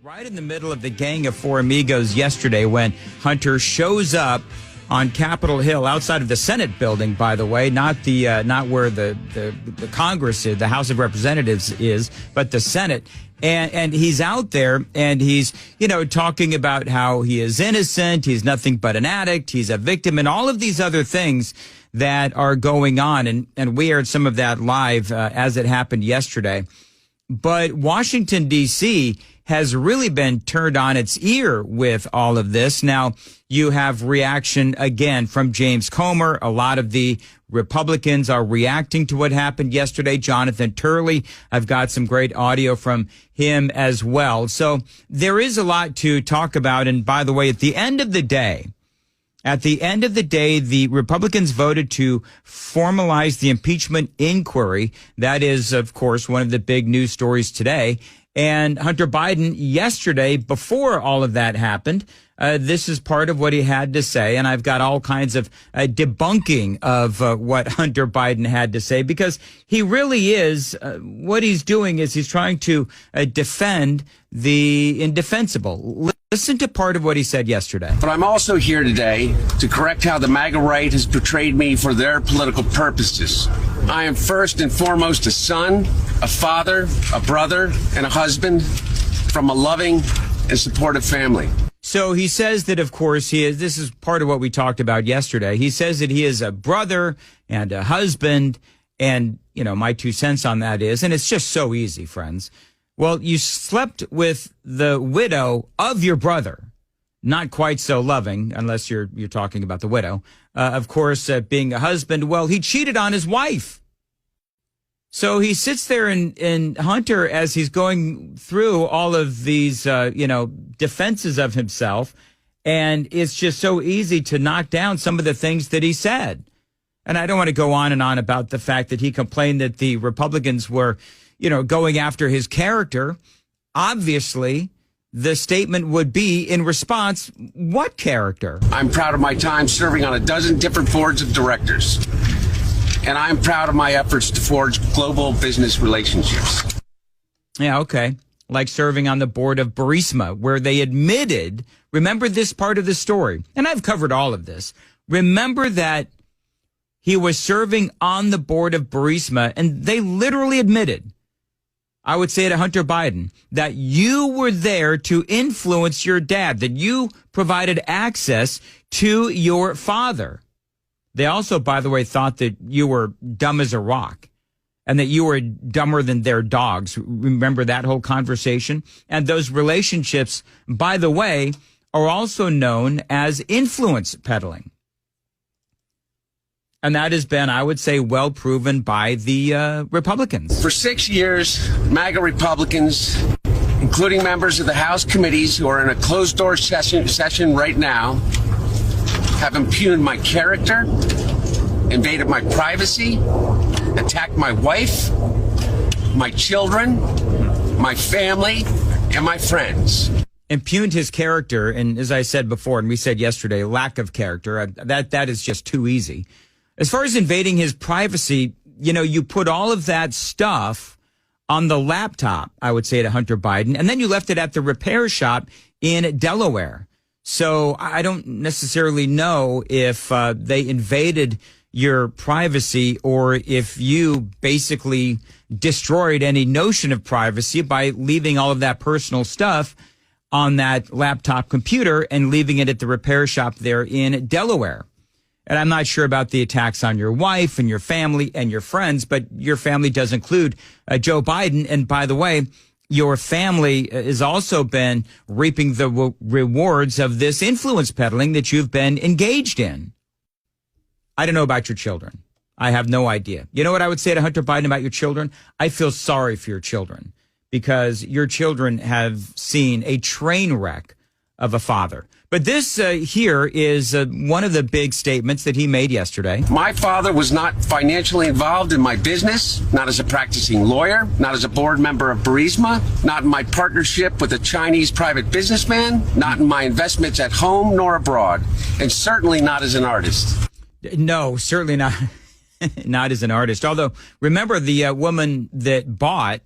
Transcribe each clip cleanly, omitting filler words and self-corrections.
Right in the middle of the Gang of Four Amigos yesterday when Hunter shows up on Capitol Hill outside of the Senate building, by the way, not where the Congress is, the House of Representatives is, but the Senate. And he's out there and he's, talking about how he is innocent. He's nothing but an addict. He's a victim and all of these other things that are going on. And we aired some of that live as it happened yesterday. But Washington, D.C. has really been turned on its ear with all of this. Now, you have reaction again from James Comer. A lot of the Republicans are reacting to what happened yesterday. Jonathan Turley, I've got some great audio from him as well. So there is a lot to talk about. And by the way, at the end of the day, the Republicans voted to formalize the impeachment inquiry. That is, of course, one of the big news stories today. And Hunter Biden yesterday, before all of that happened, this is part of what he had to say. And I've got all kinds of debunking of what Hunter Biden had to say, because he really is, what he's doing is he's trying to defend the indefensible. Listen to part of what he said yesterday. But I'm also here today to correct how the MAGA right has portrayed me for their political purposes. I am first and foremost a son, a father, a brother, and a husband from a loving and supportive family. So he says that, of course, this is part of what we talked about yesterday. He says that he is a brother and a husband. And, my 2 cents on that is, and it's just so easy, friends. Well, you slept with the widow of your brother. Not quite so loving, unless you're talking about the widow. Of course, being a husband, well, he cheated on his wife. So he sits there in Hunter as he's going through all of these, defenses of himself. And it's just so easy to knock down some of the things that he said. And I don't want to go on and on about the fact that he complained that the Republicans were, going after his character. Obviously, the statement would be in response, what character? I'm proud of my time serving on a dozen different boards of directors. And I'm proud of my efforts to forge global business relationships. Yeah, okay. Like serving on the board of Burisma, where they admitted, remember this part of the story, and I've covered all of this. Remember that he was serving on the board of Burisma, and they literally admitted, I would say to Hunter Biden, that you were there to influence your dad, that you provided access to your father. They also, by the way, thought that you were dumb as a rock and that you were dumber than their dogs. Remember that whole conversation? And those relationships, by the way, are also known as influence peddling. And that has been, I would say, well proven by the Republicans. For 6 years, MAGA Republicans, including members of the House committees who are in a closed-door session right now, have impugned my character, invaded my privacy, attacked my wife, my children, my family, and my friends. Impugned his character, and as I said before, and we said yesterday, lack of character, that is just too easy. As far as invading his privacy, you put all of that stuff on the laptop, I would say to Hunter Biden, and then you left it at the repair shop in Delaware. So I don't necessarily know if they invaded your privacy or if you basically destroyed any notion of privacy by leaving all of that personal stuff on that laptop computer and leaving it at the repair shop there in Delaware. And I'm not sure about the attacks on your wife and your family and your friends, but your family does include Joe Biden. And by the way, your family has also been reaping the rewards of this influence peddling that you've been engaged in. I don't know about your children. I have no idea. You know what I would say to Hunter Biden about your children? I feel sorry for your children because your children have seen a train wreck of a father. But this here is one of the big statements that he made yesterday. My father was not financially involved in my business, not as a practicing lawyer, not as a board member of Burisma, not in my partnership with a Chinese private businessman, not in my investments at home nor abroad, and certainly not as an artist. No, certainly not. Not as an artist. Although, remember the woman that bought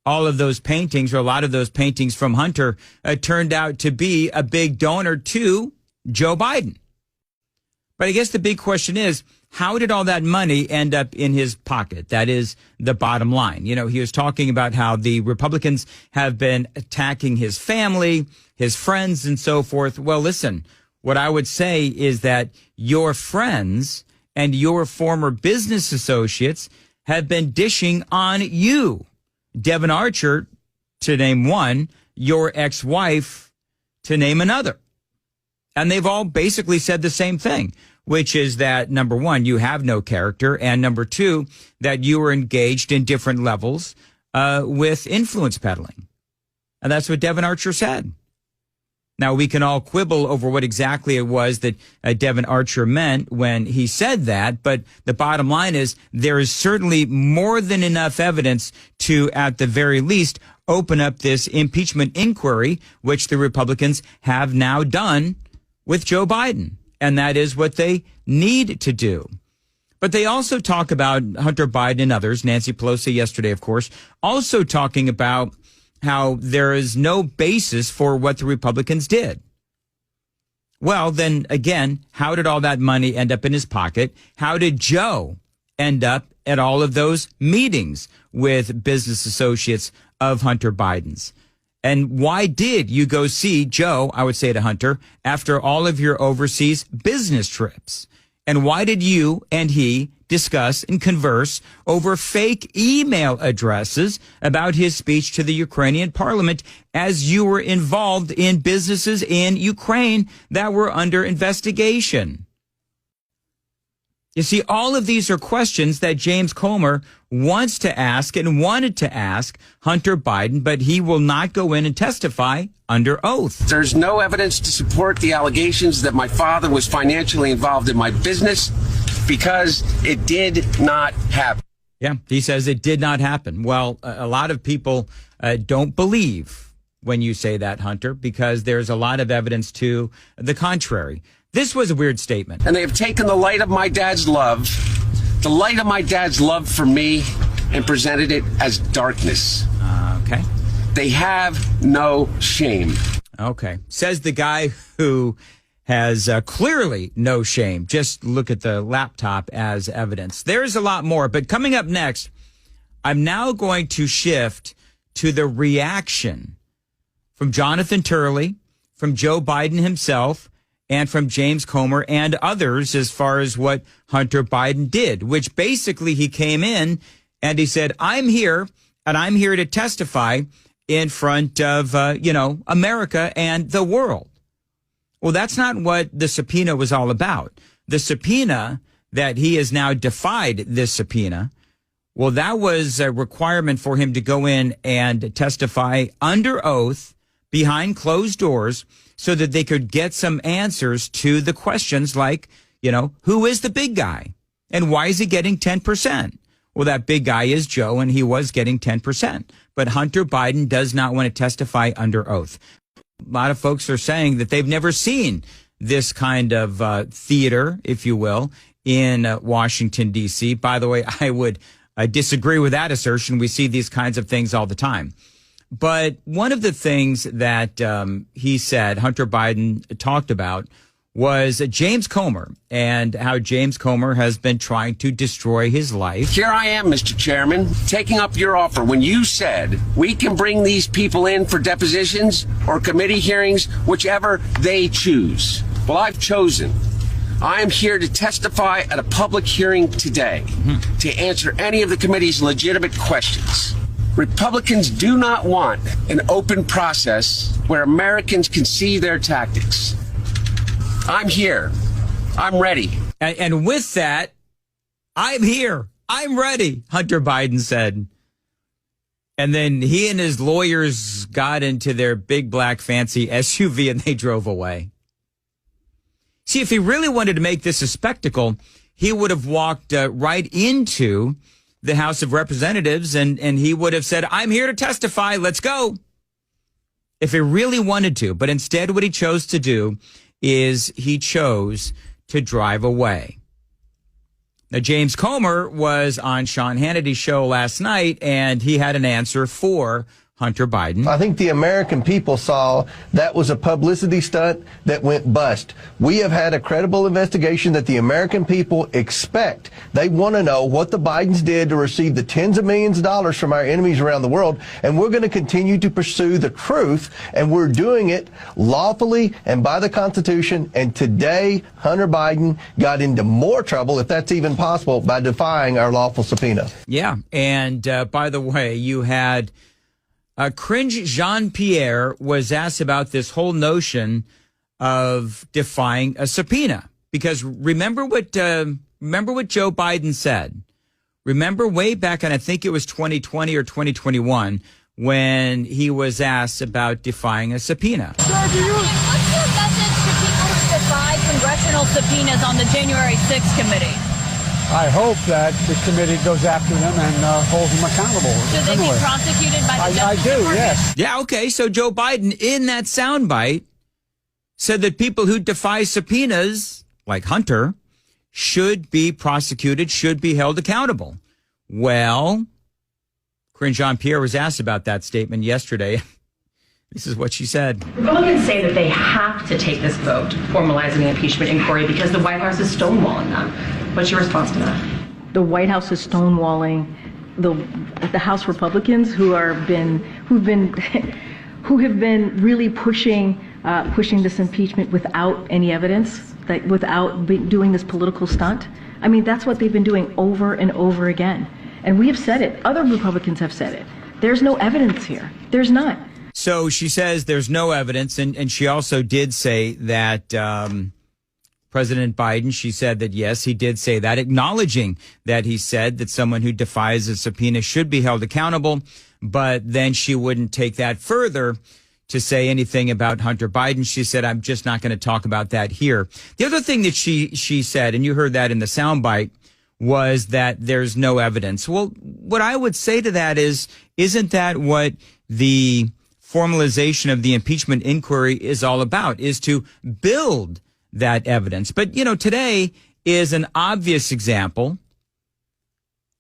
all of those paintings, or a lot of those paintings from Hunter, turned out to be a big donor to Joe Biden. But I guess the big question is, how did all that money end up in his pocket? That is the bottom line. You know, he was talking about how the Republicans have been attacking his family, his friends, and so forth. Well, listen, what I would say is that your friends and your former business associates have been dishing on you. Devin Archer, to name one, your ex-wife, to name another. And they've all basically said the same thing, which is that, number one, you have no character, and number two, that you were engaged in different levels with influence peddling. And that's what Devin Archer said. Now, we can all quibble over what exactly it was that Devin Archer meant when he said that, but the bottom line is there is certainly more than enough evidence to, at the very least, open up this impeachment inquiry, which the Republicans have now done with Joe Biden. And that is what they need to do. But they also talk about Hunter Biden and others, Nancy Pelosi yesterday, of course, also talking about how there is no basis for what the Republicans did. Well, then again, how did all that money end up in his pocket? How did Joe end up at all of those meetings with business associates of Hunter Biden's? And why did you go see Joe, I would say to Hunter, after all of your overseas business trips? And why did you and he discuss and converse over fake email addresses about his speech to the Ukrainian parliament as you were involved in businesses in Ukraine that were under investigation? You see, all of these are questions that James Comer wants to ask and wanted to ask Hunter Biden, but he will not go in and testify under oath. There's no evidence to support the allegations that my father was financially involved in my business because it did not happen. Yeah, he says it did not happen. Well, a lot of people don't believe when you say that, Hunter, because there's a lot of evidence to the contrary. This was a weird statement. And they have taken the light of my dad's love, the light of my dad's love for me, and presented it as darkness. Okay. They have no shame. Okay. Says the guy who has clearly no shame. Just look at the laptop as evidence. There's a lot more, but coming up next, I'm now going to shift to the reaction from Jonathan Turley, from Joe Biden himself, and from James Comer and others as far as what Hunter Biden did, which basically he came in and he said, I'm here and I'm here to testify in front of, America and the world. Well, that's not what the subpoena was all about. The subpoena that he has now defied, this subpoena, well, that was a requirement for him to go in and testify under oath behind closed doors so that they could get some answers to the questions like, who is the big guy and why is he getting 10%? Well, that big guy is Joe, and he was getting 10%. But Hunter Biden does not want to testify under oath. A lot of folks are saying that they've never seen this kind of theater, if you will, in Washington, D.C. By the way, I would disagree with that assertion. We see these kinds of things all the time. But one of the things that he said, Hunter Biden talked about, was James Comer and how James Comer has been trying to destroy his life. Here I am, Mr. Chairman, taking up your offer when you said we can bring these people in for depositions or committee hearings, whichever they choose. Well, I've chosen. I am here to testify at a public hearing today to answer any of the committee's legitimate questions. Republicans do not want an open process where Americans can see their tactics. I'm here. I'm ready. And with that, I'm here. I'm ready, Hunter Biden said. And then he and his lawyers got into their big black fancy SUV and they drove away. See, if he really wanted to make this a spectacle, he would have walked right into the House of Representatives and he would have said, I'm here to testify. Let's go. If he really wanted to. But instead, what he chose to do is he chose to drive away. Now, James Comer was on Sean Hannity's show last night, and he had an answer for Hunter Biden. I think the American people saw that was a publicity stunt that went bust. We have had a credible investigation that the American people expect. They want to know what the Bidens did to receive the tens of millions of dollars from our enemies around the world, and we're going to continue to pursue the truth, and we're doing it lawfully and by the Constitution. And today, Hunter Biden got into more trouble, if that's even possible, by defying our lawful subpoena. Yeah, and by the way, you had... Cringe Jean-Pierre was asked about this whole notion of defying a subpoena. Because remember what Joe Biden said. Remember way back in, I think it was 2020 or 2021, when he was asked about defying a subpoena. What's your message to people who defy congressional subpoenas on the January 6th committee? I hope that the committee goes after them and holds them accountable. Should they be prosecuted by the Justice Department? Yes. Yeah, okay. So Joe Biden, in that soundbite, said that people who defy subpoenas, like Hunter, should be prosecuted, should be held accountable. Well, Corinne Jean-Pierre was asked about that statement yesterday. This is what she said. Republicans say that they have to take this vote formalizing an impeachment inquiry because the White House is stonewalling them. What's your response to that? The White House is stonewalling the House Republicans who have been really pushing this impeachment without any evidence, without doing this political stunt. I mean, that's what they've been doing over and over again. And we have said it. Other Republicans have said it. There's no evidence here. There's not. So she says there's no evidence, and she also did say that President Biden, she said that, yes, he did say that, acknowledging that he said that someone who defies a subpoena should be held accountable, but then she wouldn't take that further to say anything about Hunter Biden. She said, I'm just not going to talk about that here. The other thing that she said, and you heard that in the soundbite, was that there's no evidence. Well, what I would say to that is, isn't that what the formalization of the impeachment inquiry is all about, is to build that evidence? But, you know, today is an obvious example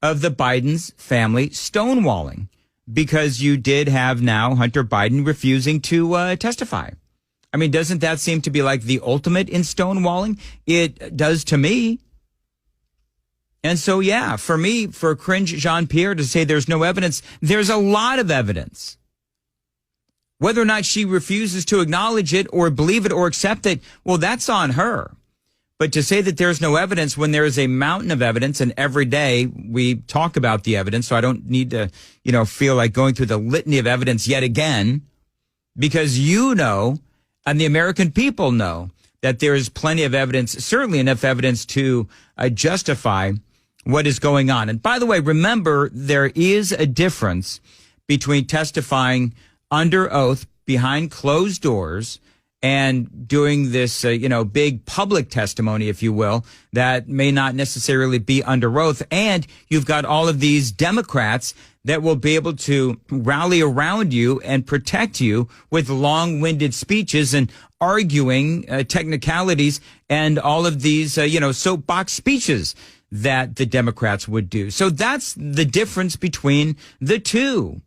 of the Biden's family stonewalling, because you did have now Hunter Biden refusing to testify. I mean, doesn't that seem to be like the ultimate in stonewalling? It does to me. And so, yeah, for me, for Cringe Jean-Pierre to say there's no evidence, there's a lot of evidence. Whether or not she refuses to acknowledge it or believe it or accept it, well, that's on her. But to say that there's no evidence when there is a mountain of evidence, and every day we talk about the evidence, so I don't need to, feel like going through the litany of evidence yet again, because and the American people know that there is plenty of evidence, certainly enough evidence to justify what is going on. And by the way, remember, there is a difference between testifying under oath behind closed doors and doing this, big public testimony, if you will, that may not necessarily be under oath. And you've got all of these Democrats that will be able to rally around you and protect you with long-winded speeches and arguing technicalities and all of these, soapbox speeches that the Democrats would do. So that's the difference between the two.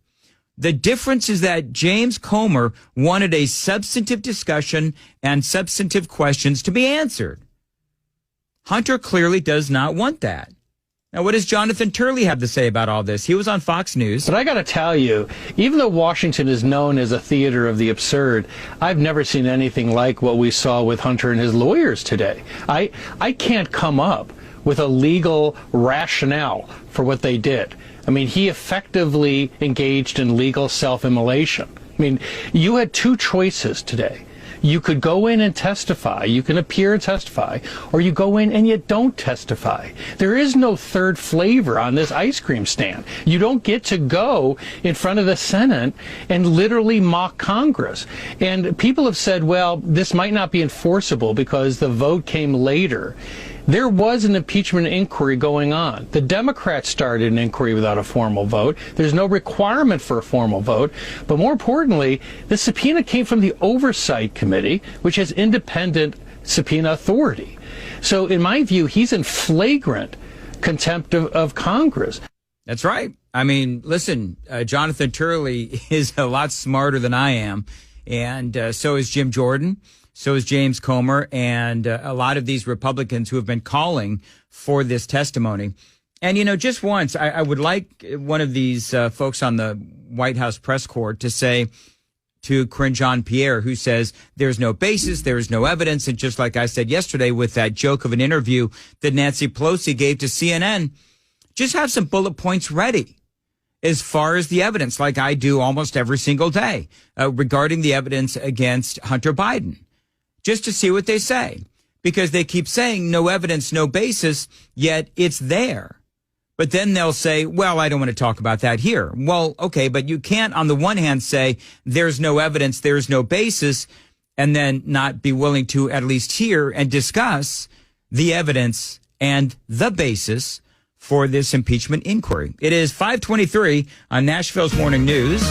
The difference is that James Comer wanted a substantive discussion and substantive questions to be answered. Hunter clearly does not want that. Now, what does Jonathan Turley have to say about all this? He was on Fox News. But I got to tell you, even though Washington is known as a theater of the absurd, I've never seen anything like what we saw with Hunter and his lawyers today. I can't come up with a legal rationale for what they did. I mean, he effectively engaged in legal self-immolation. I mean, you had two choices today. You could go in and testify, you can appear and testify, or you go in and you don't testify. There is no third flavor on this ice cream stand. You don't get to go in front of the Senate and literally mock Congress. And people have said, well, this might not be enforceable because the vote came later. There was an impeachment inquiry going on. The Democrats started an inquiry without a formal vote. There's no requirement for a formal vote. But more importantly, the subpoena came from the Oversight Committee, which has independent subpoena authority. So in my view, he's in flagrant contempt of Congress. That's right. I mean, listen, Jonathan Turley is a lot smarter than I am. And so is Jim Jordan. So is James Comer and a lot of these Republicans who have been calling for this testimony. And, you know, just once, I would like one of these folks on the White House press corps to say to Karine Jean-Pierre, who says there's no basis, there is no evidence. And just like I said yesterday with that joke of an interview that Nancy Pelosi gave to CNN, just have some bullet points ready as far as the evidence, like I do almost every single day, regarding the evidence against Hunter Biden, just to see what they say. Because they keep saying no evidence, no basis, yet it's there. But then they'll say, well, I don't want to talk about that here. Well, okay, but you can't on the one hand say there's no evidence, there's no basis, and then not be willing to at least hear and discuss the evidence and the basis for this impeachment inquiry. It is 5:23 on Nashville's Morning News.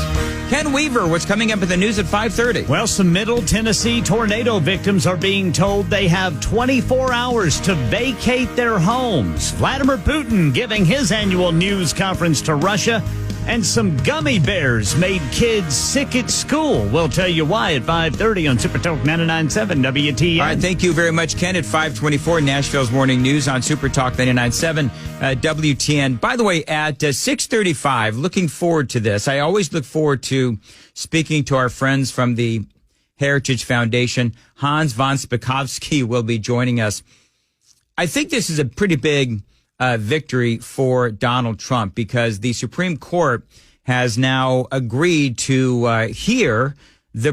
Ken Weaver, what's coming up in the news at 5:30? Well, some Middle Tennessee tornado victims are being told they have 24 hours to vacate their homes. Vladimir Putin giving his annual news conference to Russia. And some gummy bears made kids sick at school. We'll tell you why at 5:30 on Super Talk 99.7 WTN. All right, thank you very much, Ken. At 5:24, Nashville's Morning News on Super Talk 99.7 WTN. By the way, at 6:35, looking forward to this. I always look forward to speaking to our friends from the Heritage Foundation. Hans von Spakovsky will be joining us. I think this is a pretty big victory for Donald Trump because the Supreme Court has now agreed to hear the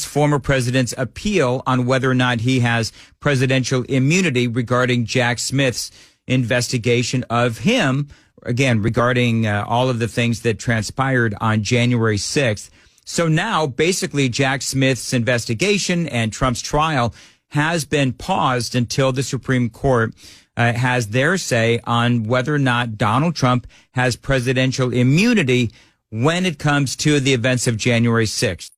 former president's appeal on whether or not he has presidential immunity regarding Jack Smith's investigation of him, again, regarding all of the things that transpired on January 6th. So now basically Jack Smith's investigation and Trump's trial has been paused until the Supreme Court has their say on whether or not Donald Trump has presidential immunity when it comes to the events of January 6th.